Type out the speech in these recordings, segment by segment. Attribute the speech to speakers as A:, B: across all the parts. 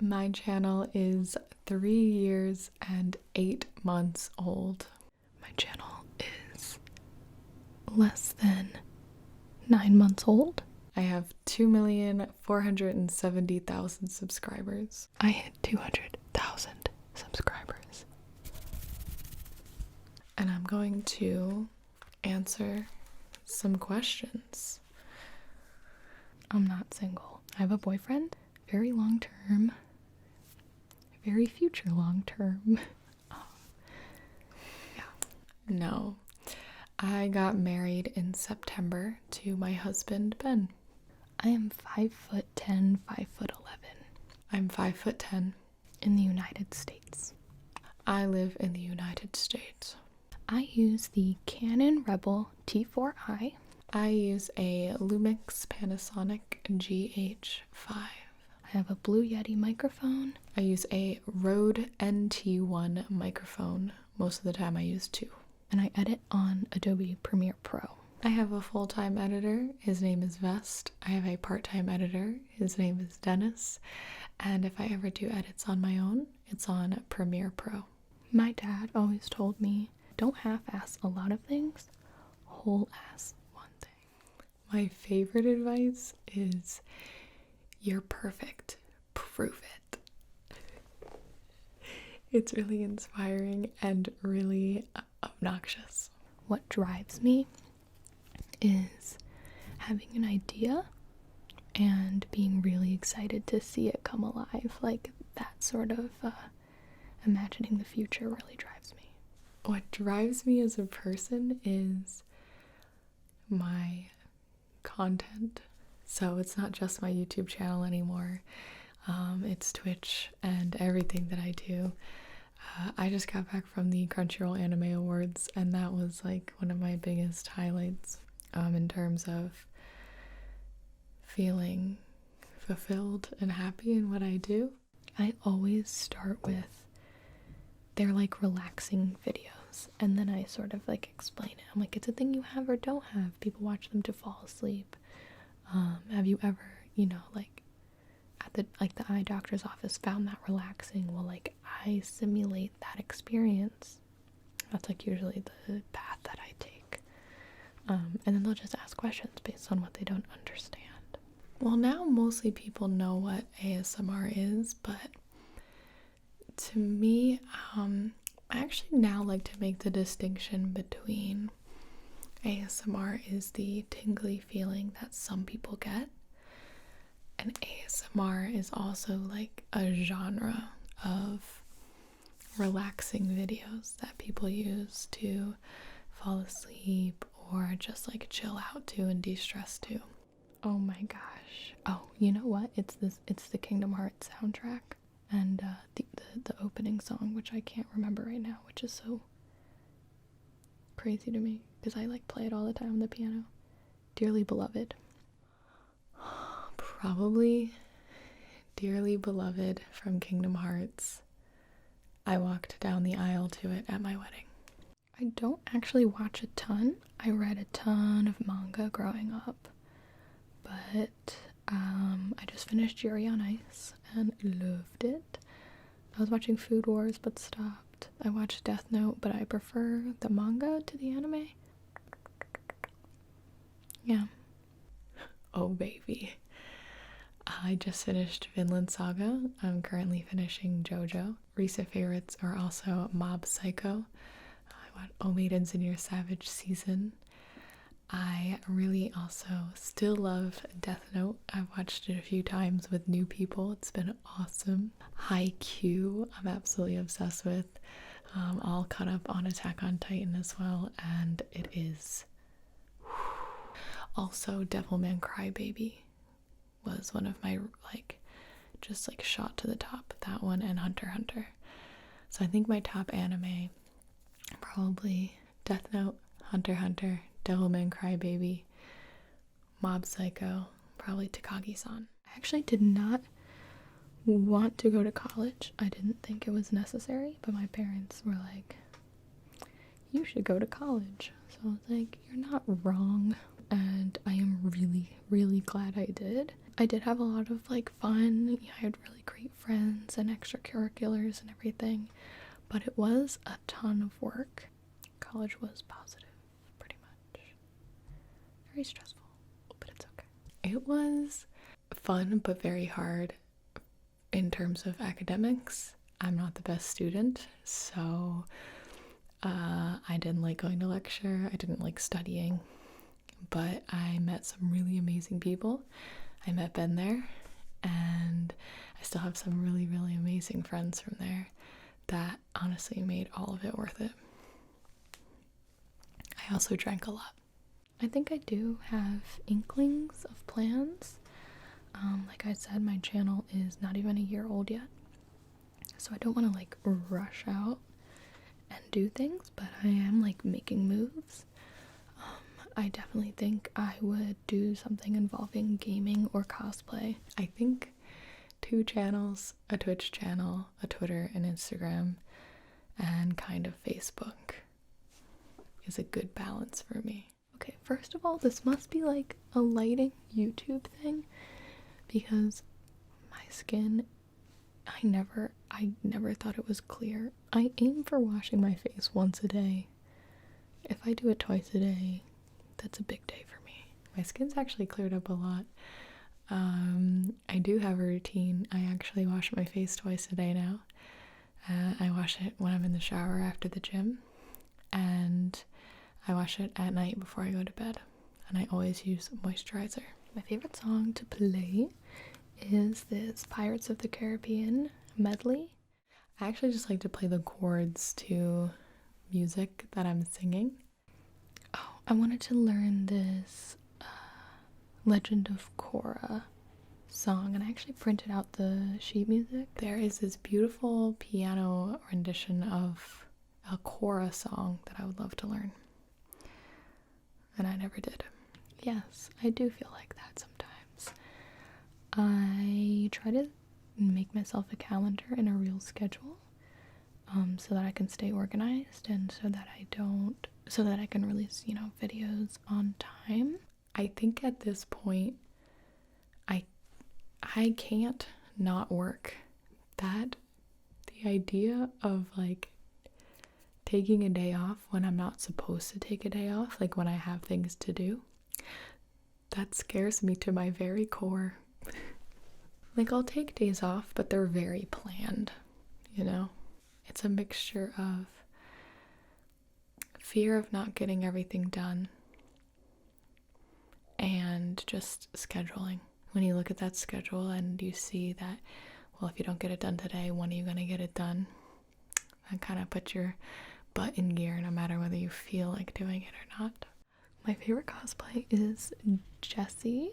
A: My channel is 3 years and 8 months old. My channel is less than 9 months old. I have 2,470,000 subscribers. I hit 200,000 subscribers. And I'm going to answer some questions. I'm not single. I have a boyfriend, very long term, very future long term. Yeah. No. I got married in September to my husband, Ben. I am 5'10", 5'11". I'm 5'10". In the United States. I live in the United States. I use the Canon Rebel T4i. I use a Lumix Panasonic GH5. I have a Blue Yeti microphone. I use a Rode NT1 microphone. Most of the time I use 2. And I edit on Adobe Premiere Pro. I have a full-time editor. His name is Vest. I have a part-time editor. His name is Dennis. And if I ever do edits on my own, it's on Premiere Pro. My dad always told me, don't half-ass a lot of things, whole-ass one thing. My favorite advice is, you're perfect, prove it. It's really inspiring and really obnoxious. What drives me is having an idea and being really excited to see it come alive. Like that sort of imagining the future really drives me. What drives me as a person is my content. So it's not just my YouTube channel anymore. It's Twitch and everything that I do. I just got back from the Crunchyroll Anime Awards, and that was like one of my biggest highlights in terms of feeling fulfilled and happy in what I do. I always start with, they're like relaxing videos, and then I sort of like explain it. I'm like, it's a thing you have or don't have. People watch them to fall asleep. Have you ever, like at the eye doctor's office found that relaxing? Well, like I simulate that experience. That's like usually the path that I take. And then they'll just ask questions based on what they don't understand. Well, now mostly people know what ASMR is, but to me, I actually now like to make the distinction between ASMR is the tingly feeling that some people get, and ASMR is also like a genre of relaxing videos that people use to fall asleep or just like chill out to and de-stress to. Oh my gosh. Oh, you know what? It's the Kingdom Hearts soundtrack, and the opening song, which I can't remember right now, which is so crazy to me because I like play it all the time on the piano. Dearly Beloved. Probably Dearly Beloved from Kingdom Hearts. I walked down the aisle to it at my wedding. I don't actually watch a ton. I read a ton of manga growing up, but I just finished Yuri on Ice and loved it. I was watching Food Wars but stopped. I watched Death Note, but I prefer the manga to the anime. Yeah. Oh baby. I just finished Vinland Saga. I'm currently finishing JoJo. Recent favorites are also Mob Psycho. I want Oh Maidens in Your Savage Season. I really also still love Death Note. I've watched it a few times with new people. It's been awesome. Haikyuu, I'm absolutely obsessed with. All caught up on Attack on Titan as well, and it is. Also, Devilman Crybaby was one of my just shot to the top. That one and Hunter x Hunter. So I think my top anime, probably Death Note, Hunter x Hunter, Devilman Crybaby, Mob Psycho, probably Takagi-san. I actually did not want to go to college. I didn't think it was necessary, but my parents were like, you should go to college. So I was like, you're not wrong. And I am really, really glad I did. I did have a lot of like fun. Yeah, I had really great friends and extracurriculars and everything, but it was a ton of work. College was positive, pretty much. Very stressful, but it's okay. It was fun, but very hard in terms of academics. I'm not the best student, so I didn't like going to lecture. I didn't like studying, but I met some really amazing people. I met Ben there, and I still have some really, really amazing friends from there that honestly made all of it worth it. I also drank a lot. I think I do have inklings of plans. Like I said, my channel is not even a year old yet, so I don't want to like rush out and do things, but I am like making moves. I definitely think I would do something involving gaming or cosplay. I think 2 channels, a Twitch channel, a Twitter and Instagram, and kind of Facebook is a good balance for me. Okay, first of all, this must be like a lighting YouTube thing, because my skin, I never thought it was clear. I aim for washing my face once a day. If I do it twice a day, that's a big day for me. My skin's actually cleared up a lot. I do have a routine. I actually wash my face twice a day now. I wash it when I'm in the shower after the gym, and I wash it at night before I go to bed, and I always use moisturizer. My favorite song to play is this Pirates of the Caribbean medley. I actually just like to play the chords to music that I'm singing. Oh, I wanted to learn this Legend of Korra song, and I actually printed out the sheet music. There is this beautiful piano rendition of a Korra song that I would love to learn, and I never did. Yes, I do feel like that sometimes. I try to make myself a calendar and a real schedule, so that I can stay organized and so that I can release, videos on time. I think at this point, I can't not work. The idea of like taking a day off when I'm not supposed to take a day off, like when I have things to do, that scares me to my very core. Like, I'll take days off, but they're very planned, It's a mixture of fear of not getting everything done and just scheduling. When you look at that schedule and you see that, well, if you don't get it done today, when are you going to get it done? And kind of put your butt in gear no matter whether you feel like doing it or not. My favorite cosplay is Jessie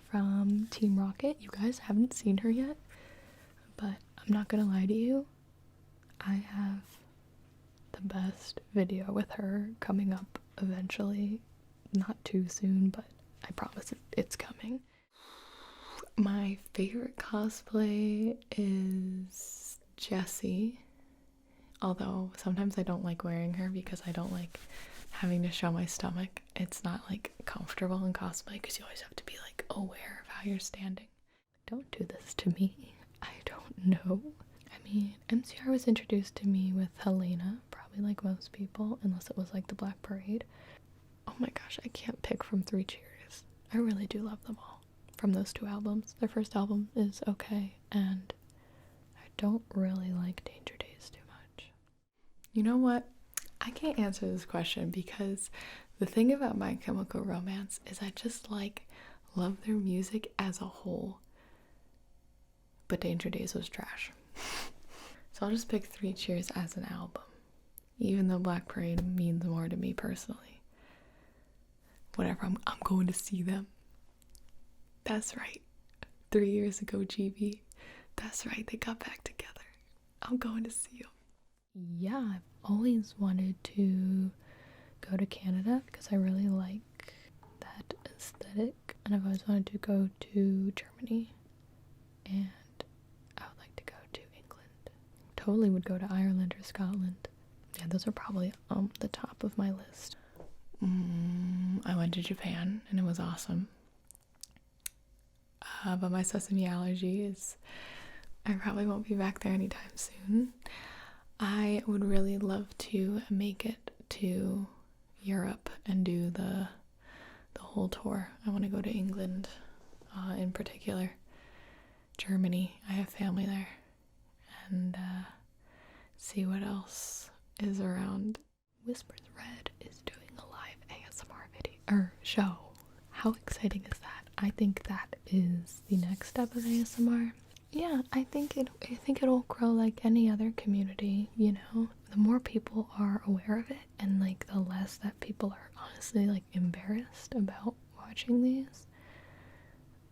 A: from Team Rocket. You guys haven't seen her yet, but I'm not gonna lie to you, I have the best video with her coming up eventually. Not too soon, but I promise it's coming. My favorite cosplay is Jessie, although sometimes I don't like wearing her because I don't like having to show my stomach. It's not like comfortable in cosplay because you always have to be like aware of how you're standing. Don't do this to me. I don't know. I mean, MCR was introduced to me with Helena, probably like most people, unless it was like the Black Parade. Oh my gosh, I can't pick from 3 Cheers. I really do love them all. From those 2 albums. Their first album is okay, and I don't really like Danger Days too much. You know what? I can't answer this question because the thing about My Chemical Romance is I just love their music as a whole. But Danger Days was trash. So I'll just pick 3 Cheers as an album, even though Black Parade means more to me personally. Whatever, I'm going to see them. That's right. 3 years ago, Gibi. That's right, they got back together. I'm going to see them. Yeah, I've always wanted to go to Canada because I really like that aesthetic. And I've always wanted to go to Germany. And I would like to go to England. Totally would go to Ireland or Scotland. Yeah, those are probably the top of my list. I went to Japan and it was awesome. but my sesame allergy is, I probably won't be back there anytime soon. I would really love to make it to Europe and do the whole tour. I want to go to England, in particular, Germany. I have family there, and see what else is around. Whispers Red is doing a live ASMR video or show. How exciting is that? I think that is the next step of ASMR. Yeah, I think it'll grow like any other community, you know. The more people are aware of it, and like the less that people are honestly like embarrassed about watching these,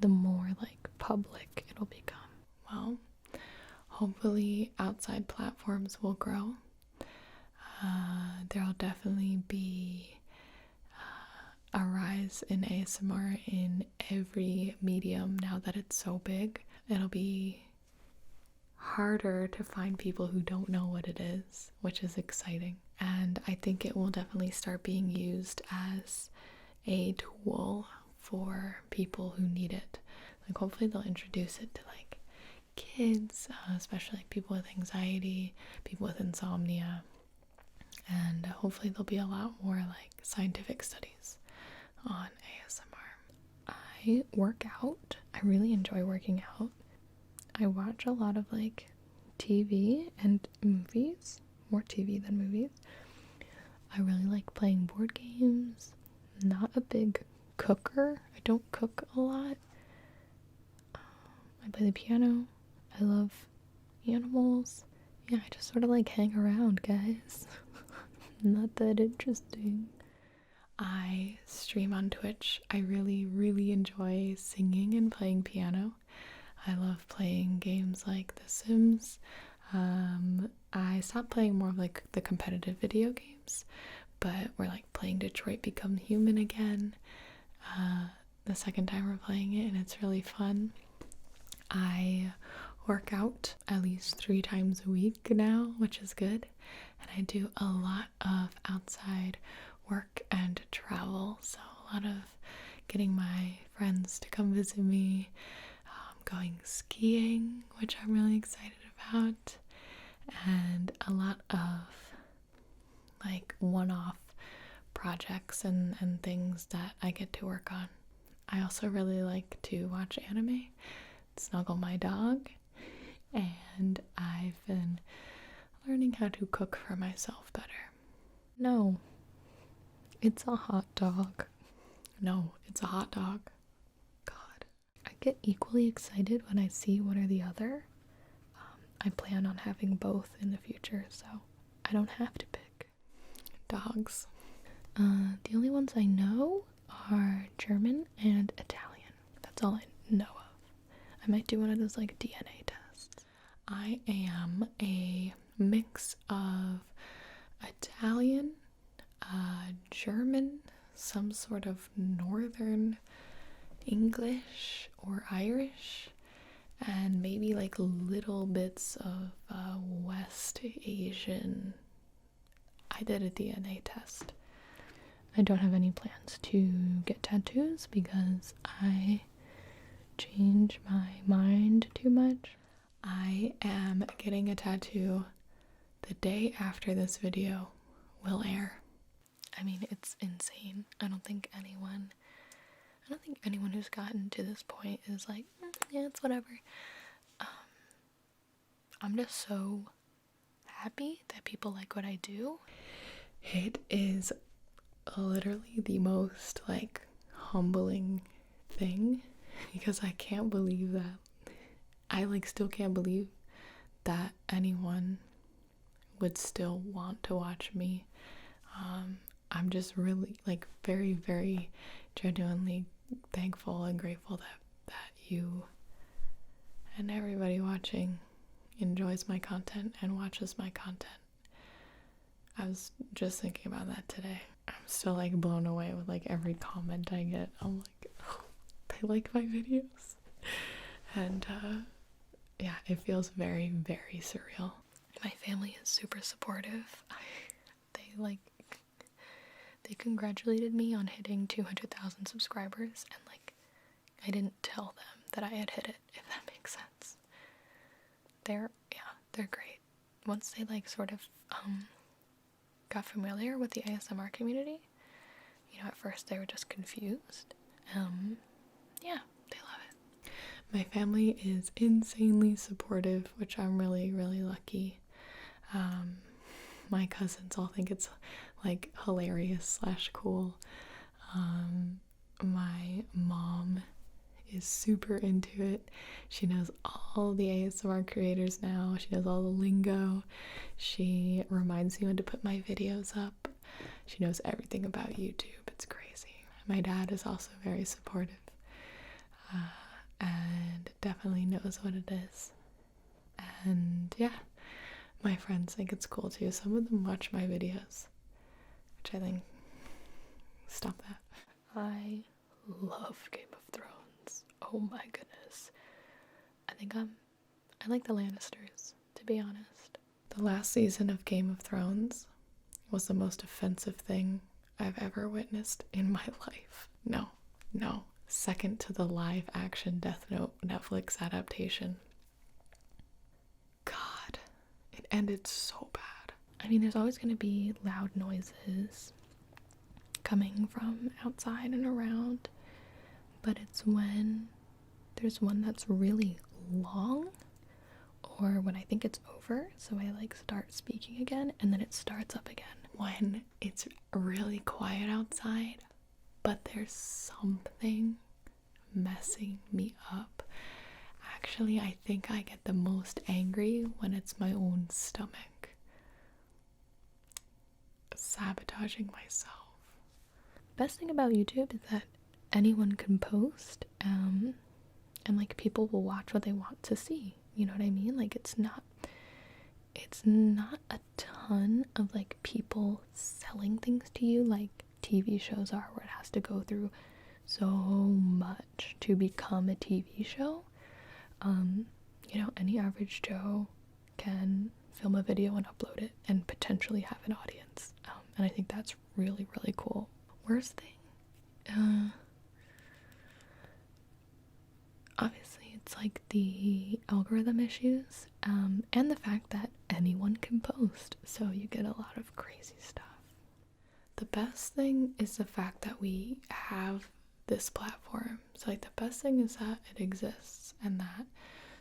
A: the more like public it'll become. Well, hopefully outside platforms will grow. There'll definitely be a rise in ASMR in every medium now that it's so big. It'll be harder to find people who don't know what it is, which is exciting. And I think it will definitely start being used as a tool for people who need it. Like hopefully they'll introduce it to like kids, especially like people with anxiety, people with insomnia, and hopefully there'll be a lot more like scientific studies on ASMR. I work out. I really enjoy working out. I watch a lot of like TV and movies, more TV than movies. I really like playing board games. Not a big cooker. I don't cook a lot. I play the piano. I love animals. Yeah, I just sort of like hang around, guys. Not that interesting. I stream on Twitch. I really, really enjoy singing and playing piano. I love playing games like The Sims. I stopped playing more of like the competitive video games, but we're like playing Detroit Become Human again. The second time we're playing it, and it's really fun. I work out at least 3 times a week now, which is good. And I do a lot of outside work and travel, so a lot of getting my friends to come visit me, going skiing, which I'm really excited about, and a lot of like one-off projects and things that I get to work on. I also really like to watch anime, snuggle my dog, and I've been learning how to cook for myself better. No, it's a hot dog. No, it's a hot dog. God. I get equally excited when I see one or the other. I plan on having both in the future, so I don't have to pick. Dogs. The only ones I know are German and Italian. That's all I know of. I might do one of those like DNA tests. I am a mix of Italian, German, some sort of Northern English or Irish, and maybe like little bits of West Asian. I did a DNA test. I don't have any plans to get tattoos because I change my mind too much. I am getting a tattoo the day after this video will air. I mean, it's insane. I don't think anyone who's gotten to this point is like, yeah, it's whatever. I'm just so happy that people like what I do. It is literally the most like humbling thing, because I can't believe that I like still can't believe that anyone would still want to watch me. I'm just really like very, very genuinely thankful and grateful that you and everybody watching enjoys my content and watches my content. I was just thinking about that today. I'm still like blown away with like every comment I get. I'm like, oh, they like my videos. And yeah, it feels very, very surreal. My family is super supportive. They congratulated me on hitting 200,000 subscribers, and like I didn't tell them that I had hit it, if that makes sense. They're great. Once they like sort of got familiar with the ASMR community, you know, at first they were just confused. Yeah, they love it. My family is insanely supportive, which I'm really, really lucky. My cousins all think it's like hilarious / cool. My mom is super into it. She knows all the ASMR creators now. She knows all the lingo. She reminds me when to put my videos up. She knows everything about YouTube. It's crazy. My dad is also very supportive, and definitely knows what it is. And yeah, my friends think it's cool too. Some of them watch my videos, which I think, stop that. I love Game of Thrones. Oh my goodness. I like the Lannisters, to be honest. The last season of Game of Thrones was the most offensive thing I've ever witnessed in my life. No. Second to the live action Death Note Netflix adaptation. God, it ended so bad. I mean, there's always going to be loud noises coming from outside and around, but it's when there's one that's really long, or when I think it's over, so I like start speaking again and then it starts up again. When it's really quiet outside, but there's something messing me up. Actually, I think I get the most angry when it's my own stomach sabotaging myself. Best thing about YouTube is that anyone can post, and like people will watch what they want to see. You know what I mean? Like it's not a ton of like people selling things to you like TV shows are, where it has to go through so much to become a TV show. You know, any average Joe can film a video and upload it and potentially have an audience. And I think that's really, really cool. Worst thing, obviously it's like the algorithm issues, and the fact that anyone can post, so you get a lot of crazy stuff. The best thing is the fact that we have this platform. So like the best thing is that it exists and that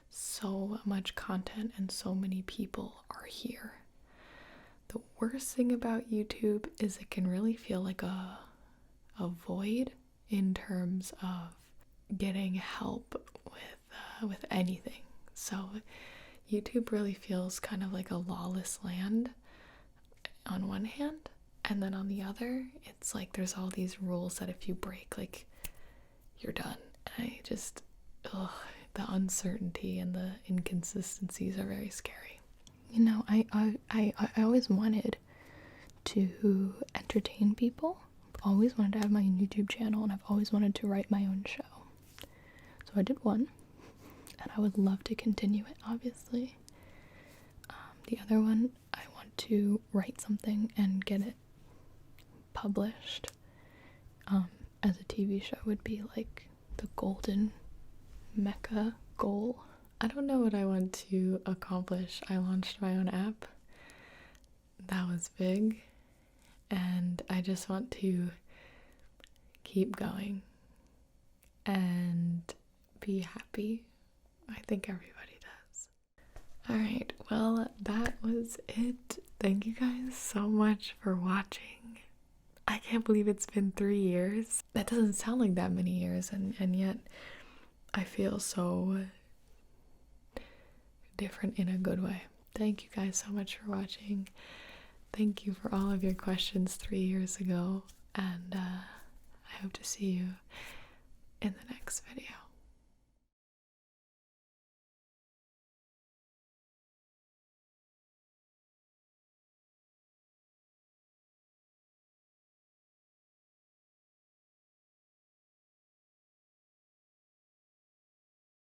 A: so much content and so many people are here. The worst thing about YouTube is it can really feel like a void in terms of getting help with anything. So YouTube really feels kind of like a lawless land on one hand, and then on the other it's like there's all these rules that if you break, like, you're done. And I just, the uncertainty and the inconsistencies are very scary. You know, I always wanted to entertain people. I've always wanted to have my own YouTube channel, and I've always wanted to write my own show. So I did one, and I would love to continue it, obviously. The other one, I want to write something and get it published as a TV show would be like the golden mecca goal. I don't know what I want to accomplish. I launched my own app. That was big. And I just want to keep going and be happy. I think everybody does. Alright, well, that was it. Thank you guys so much for watching. I can't believe it's been 3 years. That doesn't sound like that many years, and yet I feel so different in a good way. Thank you guys so much for watching. Thank you for all of your questions 3 years ago, and I hope to see you in the next video.